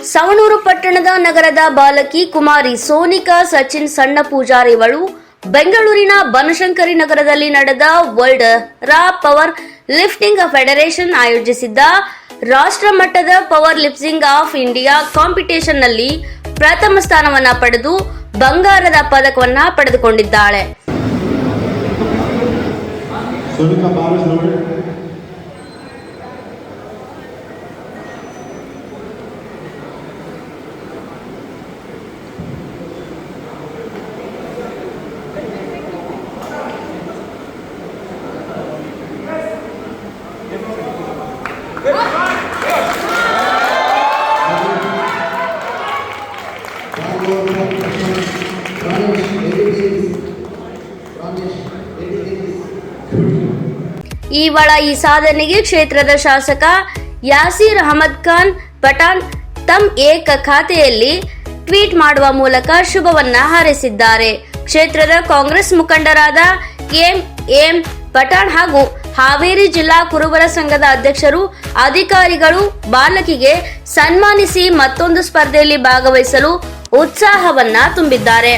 ಸವಣೂರು ಪಟ್ಟಣದ ನಗರದ ಬಾಲಕಿ ಕುಮಾರಿ ಸೋನಿಕಾ ಸಚಿನ್ ಸಣ್ಣ ಪೂಜಾರಿಗಳು ಬೆಂಗಳೂರಿನ ಬನಶಂಕರಿ ನಗರದಲ್ಲಿ ನಡೆದ ವರ್ಲ್ಡ್ ರಾ ಪವರ್ ಲಿಫ್ಟಿಂಗ್ ಫೆಡರೇಷನ್ ಆಯೋಜಿಸಿದ್ದ ರಾಷ್ಟ್ರ ಮಟ್ಟದ power lifting of India competition ನಲ್ಲಿ ಪ್ರಥಮ ಸ್ಥಾನವನ್ನ ಪಡೆದು ಬಂಗಾರದ ಪದಕವನ್ನ ಪಡೆದುಕೊಂಡಿದ್ದಾಳೆ. ಇವಳ ಈ ಸಾಧನೆಗೆ ಕ್ಷೇತ್ರದ ಶಾಸಕ ಯಾಸೀರ್ ಅಹಮದ್ ಖಾನ್ ಪಠಾಣ್ ತಮ್ಮ ಏಕ ಖಾತೆಯಲ್ಲಿ ಟ್ವೀಟ್ ಮಾಡುವ ಮೂಲಕ ಶುಭವನ್ನ ಹಾರೈಸಿದ್ದಾರೆ. ಕ್ಷೇತ್ರದ ಕಾಂಗ್ರೆಸ್ ಮುಖಂಡರಾದ ಎಂ ಪಠಾಣ್ ಹಾಗೂ ಹಾವೇರಿ ಜಿಲ್ಲಾ ಕುರುಬರ ಸಂಘದ ಅಧ್ಯಕ್ಷರು, ಅಧಿಕಾರಿಗಳು ಬಾಲಕಿಗೆ ಸನ್ಮಾನಿಸಿ ಮತ್ತೊಂದು ಸ್ಪರ್ಧೆಯಲ್ಲಿ ಭಾಗವಹಿಸಲು ಉತ್ಸಾಹವನ್ನ ತುಂಬಿದ್ದಾರೆ.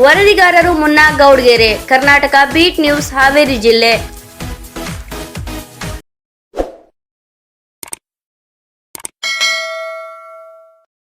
ವರದಿಗಾರರು ಮುನ್ನಾ ಗೌಡ್ಗೆರೆ, ಕರ್ನಾಟಕ ಬೀಟ್ ನ್ಯೂಸ್, ಹಾವೇರಿ ಜಿಲ್ಲೆ.